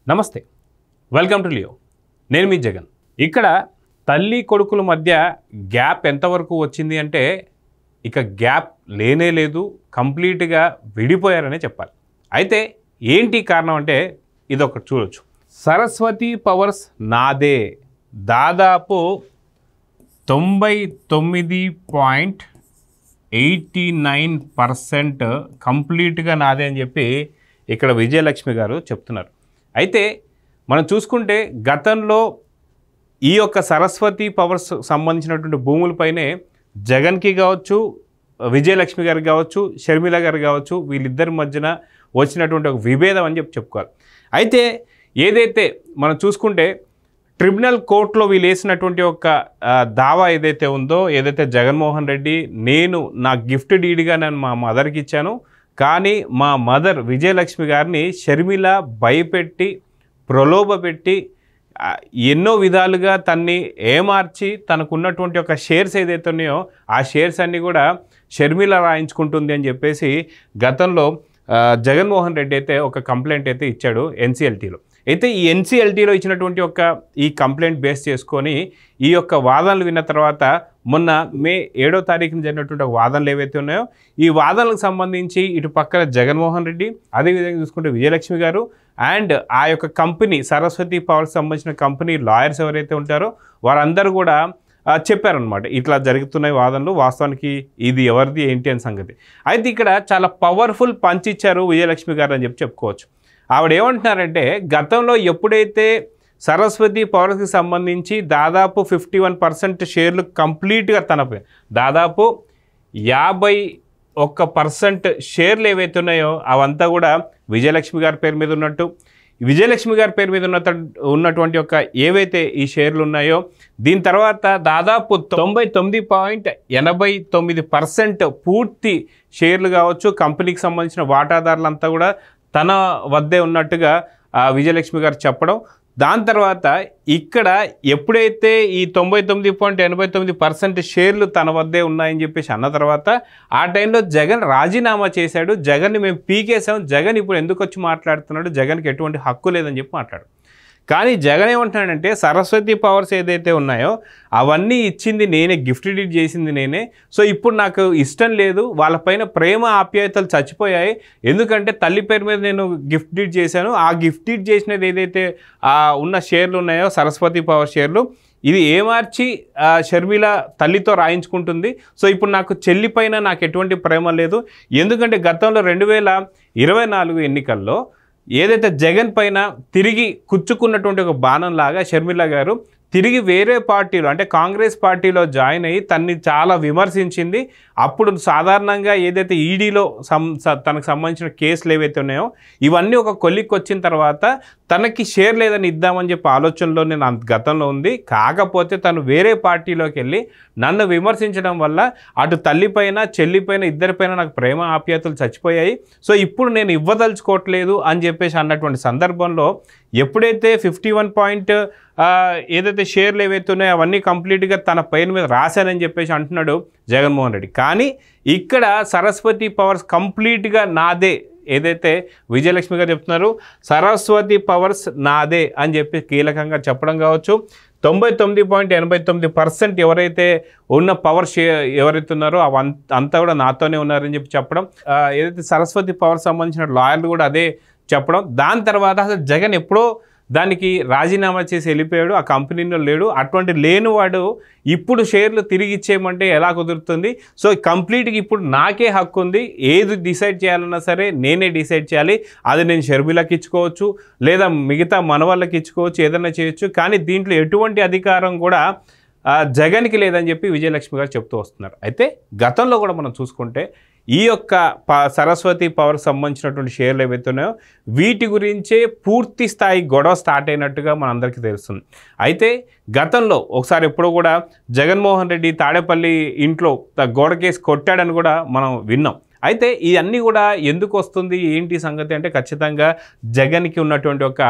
నమస్తే, welcome to Leo. నేను మీ జగన్. ఇక్కడ తల్లి కొడుకుల మధ్య గ్యాప్ ఎంతవరకు వచ్చింది అంటే ఇక గ్యాప్ లేనే లేదు, కంప్లీట్గా విడిపోయారనే చెప్పాలి. అయితే ఏంటి కారణం అంటే ఇదొకటి చూడొచ్చు. సరస్వతి పవర్స్ నాదే, దాదాపు 99.89% కంప్లీట్గా నాదే అని చెప్పి ఇక్కడ విజయలక్ష్మి గారు చెప్తున్నారు. అయితే మనం చూసుకుంటే గతంలో ఈ యొక్క సరస్వతి పవర్స్ సంబంధించినటువంటి భూములపైనే జగన్కి కావచ్చు, విజయలక్ష్మి గారికి కావచ్చు, షర్మిల గారు కావచ్చు, వీళ్ళిద్దరి మధ్యన వచ్చినటువంటి ఒక విభేదం అని చెప్పుకోవాలి. అయితే ఏదైతే మనం చూసుకుంటే ట్రిబ్యునల్ కోర్టులో వీళ్ళు వేసినటువంటి ఒక దావా ఏదైతే ఉందో, ఏదైతే జగన్మోహన్ రెడ్డి నేను నా గిఫ్ట్ డీడ్గా నేను మా మదర్కి ఇచ్చాను, కానీ మా మదర్ విజయలక్ష్మి గారిని షర్మిల భయపెట్టి ప్రలోభపెట్టి ఎన్నో విధాలుగా తన్ని ఏమార్చి తనకున్నటువంటి ఒక షేర్స్ ఏదైతే ఉన్నాయో ఆ షేర్స్ అన్నీ కూడా షర్మిల రాయించుకుంటుంది అని చెప్పేసి గతంలో జగన్మోహన్ రెడ్డి అయితే ఒక కంప్లైంట్ అయితే ఇచ్చాడు ఎన్సీఎల్టీలో. అయితే ఈ ఎన్సీఎల్టీలో ఇచ్చినటువంటి ఈ కంప్లైంట్ బేస్ చేసుకొని ఈ యొక్క వాదనలు విన్న తర్వాత మొన్న మే 7వ తారీఖున జరిగినటువంటి వాదనలు ఏవైతే ఉన్నాయో ఈ వాదనలకు సంబంధించి ఇటు పక్కన జగన్మోహన్ రెడ్డి, అదేవిధంగా చూసుకుంటే విజయలక్ష్మి గారు అండ్ ఆ యొక్క కంపెనీ సరస్వతి పవర్కి సంబంధించిన కంపెనీ లాయర్స్ ఎవరైతే ఉంటారో వారందరూ కూడా చెప్పారనమాట, ఇట్లా జరుగుతున్నాయి వాదనలు, వాస్తవానికి ఇది ఎవరిది ఏంటి అని సంగతి. అయితే ఇక్కడ చాలా పవర్ఫుల్ పంచ్ ఇచ్చారు విజయలక్ష్మి గారు అని చెప్పుకోవచ్చు. ఆవిడ ఏమంటున్నారంటే గతంలో ఎప్పుడైతే సరస్వతి పవర్కి సంబంధించి దాదాపు 51% షేర్లు కంప్లీట్గా తనపై, దాదాపు 51% షేర్లు ఏవైతే ఉన్నాయో అవంతా కూడా విజయలక్ష్మి గారి పేరు మీద ఉన్నట్టు, విజయలక్ష్మి గారి పేరు మీద ఉన్నటువంటి ఏవైతే ఈ షేర్లు ఉన్నాయో దీని తర్వాత దాదాపు 99.89% పూర్తి షేర్లు కావచ్చు కంపెనీకి సంబంధించిన వాటాదారులంతా కూడా తన వద్దే ఉన్నట్టుగా విజయలక్ష్మి గారు చెప్పడం. దాని తర్వాత ఇక్కడ ఎప్పుడైతే ఈ 99.89% షేర్లు తన వద్దే ఉన్నాయని చెప్పేసి అన్న తర్వాత ఆ టైంలో జగన్ రాజీనామా చేశాడు. జగన్ని మేము పీకేసాం, జగన్ ఇప్పుడు ఎందుకు వచ్చి మాట్లాడుతున్నాడు, జగన్కి ఎటువంటి హక్కు లేదని చెప్పి మాట్లాడు. కానీ జగన్ ఏమంటున్నాడంటే సరస్వతి పవర్స్ ఏదైతే ఉన్నాయో అవన్నీ ఇచ్చింది నేనే, గిఫ్ట్ డీడ్ చేసింది నేనే, సో ఇప్పుడు నాకు ఇష్టం లేదు, వాళ్ళపైన ప్రేమ ఆప్యాయతలు చచ్చిపోయాయి, ఎందుకంటే తల్లి పేరు మీద నేను గిఫ్ట్ డీడ్ చేశాను, ఆ గిఫ్ట్ డీడ్ చేసినది ఏదైతే ఉన్న షేర్లు ఉన్నాయో సరస్వతి పవర్ షేర్లు ఇది ఏమార్చి షర్మిల తల్లితో రాయించుకుంటుంది, సో ఇప్పుడు నాకు చెల్లిపైన నాకు ఎటువంటి ప్రేమ లేదు, ఎందుకంటే గతంలో 2024 ఎన్నికల్లో ఏదైతే జగన్ పైన తిరిగి కుచ్చుకున్నటువంటి ఒక బాణంలాగా షర్మిల గారు తిరిగి వేరే పార్టీలో అంటే కాంగ్రెస్ పార్టీలో జాయిన్ అయ్యి తన్ని చాలా విమర్శించింది. అప్పుడు సాధారణంగా ఏదైతే ఈడీలో తనకు సంబంధించిన కేసులు ఏవైతే ఉన్నాయో ఇవన్నీ ఒక కొలిక్కి వచ్చిన తర్వాత తనకి షేర్ లేదని ఇద్దామని చెప్పి ఆలోచనలో నేను గతంలో ఉంది. కాకపోతే తను వేరే పార్టీలోకి వెళ్ళి నన్ను విమర్శించడం వల్ల అటు తల్లిపైన చెల్లిపైన ఇద్దరిపైన నాకు ప్రేమ ఆప్యాయతలు చచ్చిపోయాయి, సో ఇప్పుడు నేను ఇవ్వదలుచుకోవట్లేదు అని చెప్పేసి అన్నటువంటి సందర్భంలో ఎప్పుడైతే 51 ఏదైతే షేర్లు ఏవైతే ఉన్నాయో అవన్నీ కంప్లీట్గా తన పైన మీద రాశానని చెప్పేసి అంటున్నాడు జగన్మోహన్ రెడ్డి. కానీ ఇక్కడ సరస్వతి పవర్స్ కంప్లీట్గా నాదే, ఏదైతే విజయలక్ష్మి గారు చెప్తున్నారు సరస్వతి పవర్స్ నాదే అని చెప్పి కీలకంగా చెప్పడం కావచ్చు. 99.89% ఎవరైతే ఉన్న పవర్ ఎవరైతే ఉన్నారో అంతా కూడా నాతోనే ఉన్నారని చెప్పడం, ఏదైతే సరస్వతి పవర్ సంబంధించిన లాయర్లు కూడా అదే చెప్పడం. దాని తర్వాత అసలు జగన్ ఎప్పుడో దానికి రాజీనామా చేసి వెళ్ళిపోయాడు, ఆ కంపెనీలో లేడు, అటువంటి లేనివాడు ఇప్పుడు షేర్లు తిరిగి ఇచ్చేయమంటే ఎలా కుదురుతుంది? సో కంప్లీట్గా ఇప్పుడు నాకే హక్కు ఉంది, ఏది డిసైడ్ చేయాలన్నా సరే నేనే డిసైడ్ చేయాలి, అది నేను షర్మిలకి ఇచ్చుకోవచ్చు లేదా మిగతా మన వాళ్ళకి ఇచ్చుకోవచ్చు, ఏదైనా చేయొచ్చు, కానీ దీంట్లో ఎటువంటి అధికారం కూడా జగన్కి లేదని చెప్పి విజయలక్ష్మి గారు చెప్తూ వస్తున్నారు. అయితే గతంలో కూడా మనం చూసుకుంటే ఈ యొక్క సరస్వతి పవర్కి సంబంధించినటువంటి షేర్లు ఏవైతే ఉన్నాయో వీటి గురించే పూర్తి స్థాయి గొడవ స్టార్ట్ అయినట్టుగా మనందరికీ తెలుస్తుంది. అయితే గతంలో ఒకసారి ఎప్పుడో కూడా జగన్మోహన్ రెడ్డి తాడేపల్లి ఇంట్లో గోడ కేసు కొట్టాడని కూడా మనం విన్నాం. అయితే ఇవన్నీ కూడా ఎందుకు వస్తుంది ఏంటి సంగతి అంటే ఖచ్చితంగా జగన్కి ఉన్నటువంటి ఒక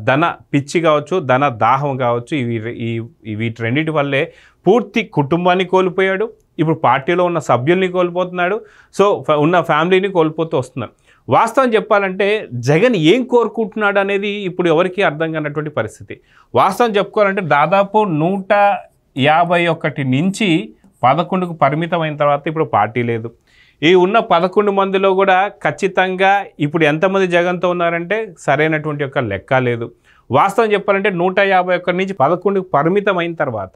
ధన పిచ్చి కావచ్చు, ధన దాహం కావచ్చు, వీటి రెండింటి వల్లే పూర్తి కుటుంబాన్ని కోల్పోయాడు, ఇప్పుడు పార్టీలో ఉన్న సభ్యుల్ని కోల్పోతున్నాడు, సో ఉన్న ఫ్యామిలీని కోల్పోతూ వస్తున్నారు. వాస్తవం చెప్పాలంటే జగన్ ఏం కోరుకుంటున్నాడు అనేది ఇప్పుడు ఎవరికీ అర్థం కానటువంటి పరిస్థితి. వాస్తవం చెప్పుకోవాలంటే దాదాపు 151 నుంచి 11కు పరిమితమైన తర్వాత ఇప్పుడు పార్టీ లేదు. ఈ ఉన్న 11 మందిలో కూడా ఖచ్చితంగా ఇప్పుడు ఎంతమంది జగన్తో ఉన్నారంటే సరైనటువంటి యొక్క లెక్క లేదు. వాస్తవం చెప్పాలంటే 151 నుంచి 11కు పరిమితమైన తర్వాత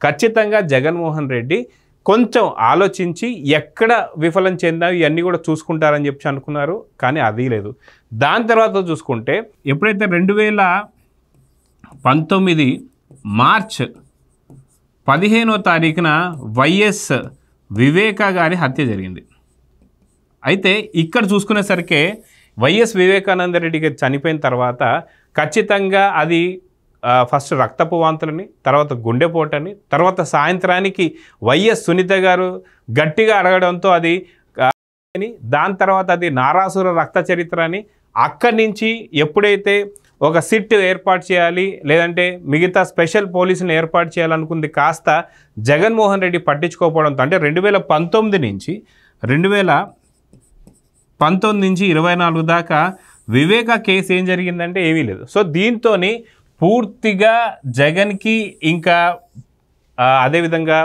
ఖచ్చితంగా జగన్మోహన్ రెడ్డి కొంచెం ఆలోచించి ఎక్కడ విఫలం చెందావు ఇవన్నీ కూడా చూసుకుంటారని చెప్పి అనుకున్నారు, కానీ అది లేదు. దాని తర్వాత చూసుకుంటే ఎప్పుడైతే 2019 మార్చ్ 15వ తారీఖున వైఎస్ వివేకా గారి హత్య జరిగింది. అయితే ఇక్కడ చూసుకునేసరికి వైఎస్ వివేకానంద రెడ్డి గారు చనిపోయిన తర్వాత ఖచ్చితంగా అది ఫస్ట్ రక్తపు వాంతులని, తర్వాత గుండెపోటని, తర్వాత సాయంత్రానికి వైఎస్ సునీత గారు గట్టిగా అడగడంతో అది దాని తర్వాత అది నారాసుర రక్త చరిత్ర అని అక్కడి నుంచి ఎప్పుడైతే ఒక సిట్ ఏర్పాటు చేయాలి లేదంటే మిగతా స్పెషల్ పోలీసులను ఏర్పాటు చేయాలనుకుంది కాస్త జగన్మోహన్ రెడ్డి పట్టించుకోకపోవడంతో అంటే 2019 నుంచి 24 దాకా వివేకా కేసు ఏం జరిగిందంటే ఏమీ లేదు. సో దీంతో పూర్తిగా జగన్కి ఇంకా అదేవిధంగా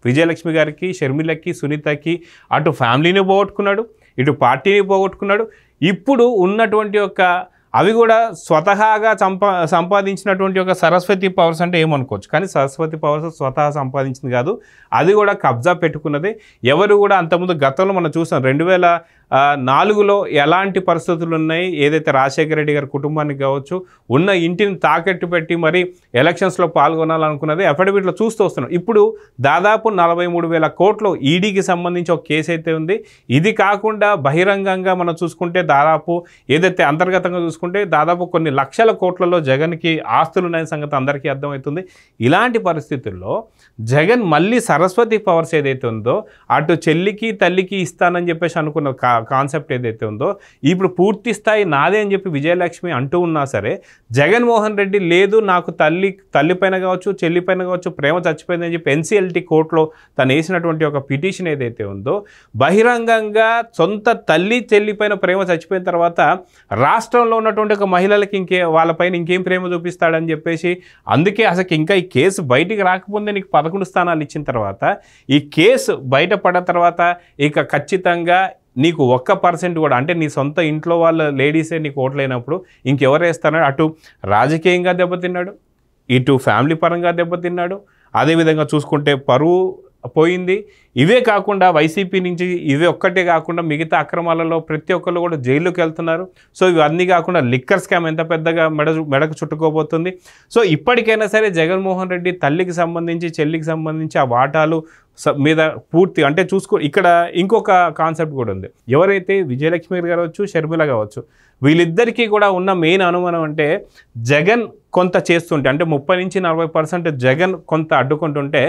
విజయలక్ష్మి గారికి, షర్మిలకి, సునీతకి అటు ఫ్యామిలీని పోగొట్టుకున్నాడు, ఇటు పార్టీని పోగొట్టుకున్నాడు. ఇప్పుడు ఉన్నటువంటి ఒక అవి కూడా స్వతహాగా సంపాదించినటువంటి ఒక సరస్వతి పవర్స్ అంటే ఏమనుకోవచ్చు, కానీ సరస్వతి పవర్స్ స్వతహా సంపాదించింది కాదు, అది కూడా కబ్జా పెట్టుకున్నది. ఎవరు కూడా అంతకుముందు గతంలో మనం చూసాం 2004లో ఎలాంటి పరిస్థితులు ఉన్నాయి, ఏదైతే రాజశేఖర రెడ్డి గారి కుటుంబానికి కావచ్చు ఉన్న ఇంటిని తాకట్టు పెట్టి మరి ఎలక్షన్స్లో పాల్గొనాలనుకున్నది అఫిడవిట్లో చూస్తూ వస్తున్నాం. ఇప్పుడు దాదాపు 43,000 కోట్లు ఈడీకి సంబంధించి ఒక కేసు అయితే ఉంది. ఇది కాకుండా బహిరంగంగా మనం చూసుకుంటే దాదాపు ఏదైతే అంతర్గతంగా చూసుకుంటే దాదాపు కొన్ని లక్షల కోట్లలో జగన్కి ఆస్తులు ఉన్న సంగతి అందరికీ అర్థమవుతుంది. ఇలాంటి పరిస్థితుల్లో జగన్ మళ్ళీ సరస్వతి పవర్స్ ఏదైతే ఉందో అటు చెల్లికి తల్లికి ఇస్తానని చెప్పేసి అనుకున్న కాన్సెప్ట్ ఏదైతే ఉందో ఇప్పుడు పూర్తి స్థాయి నాదే అని చెప్పి విజయలక్ష్మి అంటూ ఉన్నా సరే జగన్మోహన్ రెడ్డి లేదు నాకు తల్లి పైన కావచ్చు చెల్లి పైన కావచ్చు ప్రేమ చచ్చిపోయిందని చెప్పి ఎన్సీఎల్టీ కోర్టులో తను వేసినటువంటి ఒక పిటిషన్ ఏదైతే ఉందో బహిరంగంగా సొంత తల్లి చెల్లి పైన ప్రేమ చచ్చిపోయిన తర్వాత రాష్ట్రంలో ఉన్నటువంటి ఒక మహిళలకి వాళ్ళపైన ఇంకేం ప్రేమ చూపిస్తాడని చెప్పేసి అందుకే అసలు ఇంకా ఈ కేసు బయటికి రాకపోతే నీకు 11 స్థానాలు ఇచ్చిన తర్వాత ఈ కేసు బయటపడ్డ తర్వాత ఇక ఖచ్చితంగా నీకు 1% కూడా అంటే నీ సొంత ఇంట్లో వాళ్ళ లేడీసే నీకు ఓట్లైనప్పుడు ఇంకెవరు వేస్తారని అటు రాజకీయంగా దెబ్బతిన్నాడు, ఇటు ఫ్యామిలీ పరంగా దెబ్బతిన్నాడు, అదేవిధంగా చూసుకుంటే పరువు పోయింది. ఇవే కాకుండా వైసీపీ నుంచి ఇవే ఒక్కటే కాకుండా మిగతా అక్రమాలలో ప్రతి ఒక్కళ్ళు కూడా జైల్లోకి వెళ్తున్నారు. సో ఇవన్నీ కాకుండా లిక్కర్ స్కామ్ ఎంత పెద్దగా మెడకు చుట్టుకోబోతుంది. సో ఇప్పటికైనా సరే జగన్మోహన్ రెడ్డి తల్లికి సంబంధించి చెల్లికి సంబంధించి ఆ వాటాలు మీద పూర్తి అంటే ఇక్కడ ఇంకొక కాన్సెప్ట్ కూడా ఉంది. ఎవరైతే విజయలక్ష్మి గారు కావచ్చు షర్మిల కావచ్చు వీళ్ళిద్దరికీ కూడా ఉన్న మెయిన్ అనుమానం అంటే జగన్ కొంత చేస్తుంటే అంటే 30 నుంచి 40% జగన్ కొంత అడ్డుకుంటుంటే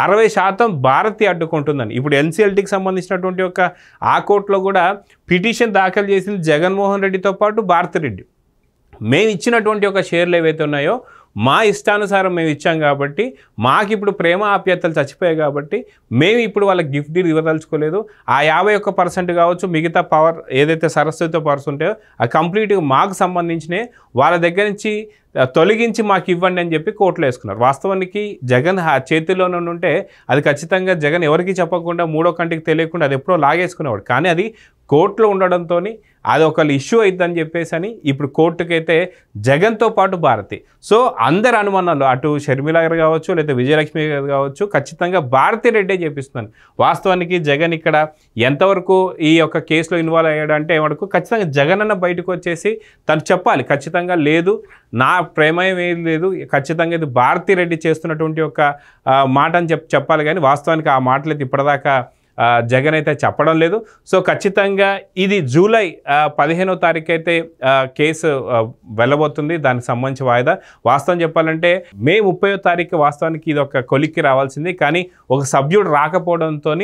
60% భారతి అడ్డుకుంటుందని ఇప్పుడు ఎన్సీఎల్టీకి సంబంధించినటువంటి ఒక ఆ కోర్టులో కూడా పిటిషన్ దాఖలు చేసింది జగన్మోహన్ రెడ్డితో పాటు భారతిరెడ్డి. మేము ఇచ్చినటువంటి ఒక షేర్లు ఏవైతే ఉన్నాయో మా ఇష్టానుసారం మేము ఇచ్చాం కాబట్టి మాకు ఇప్పుడు ప్రేమ ఆప్యాయతలు చచ్చిపోయాయి కాబట్టి మేము ఇప్పుడు వాళ్ళకి గిఫ్ట్ డీల్ ఇవ్వదలుచుకోలేదు. ఆ 51% కావచ్చు మిగతా పవర్ ఏదైతే సరస్వతితో పవర్స్ ఉంటాయో ఆ కంప్లీట్గా మాకు సంబంధించినవి వాళ్ళ దగ్గర నుంచి తొలగించి మాకు ఇవ్వండి అని చెప్పి కోర్టులో వేసుకున్నారు. వాస్తవానికి జగన్ చేతిలోనే ఉంటే అది ఖచ్చితంగా జగన్ ఎవరికి చెప్పకుండా మూడో కంటికి తెలియకుండా అది ఎప్పుడో లాగేసుకునేవాడు. కానీ అది కోర్టులో ఉండడంతో అది ఒక ఇష్యూ అవుతుందని చెప్పేసి అని ఇప్పుడు కోర్టుకైతే జగన్తో పాటు భారతి. సో అందరి అనుమానాలు అటు షర్మిల గారు కావచ్చు లేదా విజయలక్ష్మి గారు కావచ్చు ఖచ్చితంగా భారతిరెడ్డే చేపిస్తున్నాను. వాస్తవానికి జగన్ ఇక్కడ ఎంతవరకు ఈ యొక్క కేసులో ఇన్వాల్వ్ అయ్యాడంటే వరకు ఖచ్చితంగా జగన్ అన్న బయటకు వచ్చేసి తను చెప్పాలి ఖచ్చితంగా లేదు నా ప్రేమయం ఏం లేదు ఖచ్చితంగా ఇది భారతిరెడ్డి చేస్తున్నటువంటి ఒక మాట అని చెప్పాలి. కానీ వాస్తవానికి ఆ మాటలు అయితే ఇప్పటిదాకా జగన్ అయితే చెప్పడం లేదు. సో ఖచ్చితంగా ఇది జూలై 15వ తారీఖు అయితే కేసు వెళ్ళబోతుంది. దానికి సంబంధించి వాయిదా వాస్తవం చెప్పాలంటే మే 30వ తారీఖు వాస్తవానికి ఇది ఒక కొలిక్కి రావాల్సింది. కానీ ఒక సభ్యుడు రాకపోవడంతో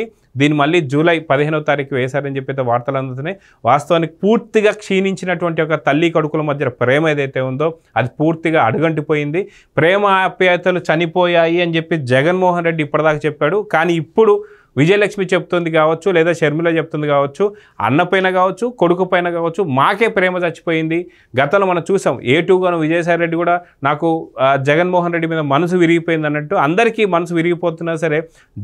దీన్ని మళ్ళీ జూలై 15వ తారీఖు వేశారని చెప్పి అయితే వార్తలు అందుతున్నాయి. వాస్తవానికి పూర్తిగా క్షీణించినటువంటి ఒక తల్లి కొడుకుల మధ్య ప్రేమ ఏదైతే ఉందో అది పూర్తిగా అడుగంటిపోయింది. ప్రేమ ఆప్యాయతలు చనిపోయాయి అని చెప్పి జగన్మోహన్ రెడ్డి ఇప్పటిదాకా చెప్పాడు. కానీ ఇప్పుడు విజయలక్ష్మి చెప్తుంది కావచ్చు, లేదా షర్మిల చెప్తుంది కావచ్చు, అన్న పైన కావచ్చు, కొడుకు పైన కావచ్చు, మాకే ప్రేమ చచ్చిపోయింది. గతంలో మనం చూసాం A2గాను విజయసాయి రెడ్డి కూడా నాకు జగన్మోహన్ రెడ్డి మీద మనసు విరిగిపోయింది అన్నట్టు అందరికీ మనసు విరిగిపోతున్నా సరే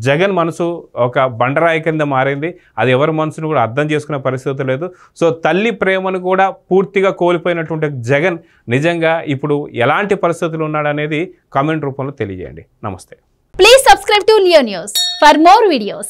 జగన్ మనసు ఒక బండరాయి కింద మారింది. అది ఎవరి మనసును కూడా అర్థం చేసుకునే పరిస్థితి లేదు. సో తల్లి ప్రేమను కూడా పూర్తిగా కోల్పోయినటువంటి జగన్ నిజంగా ఇప్పుడు ఎలాంటి పరిస్థితులు ఉన్నాడనేది కామెంట్ రూపంలో తెలియజేయండి. నమస్తే. Please subscribe to Leo News for more videos.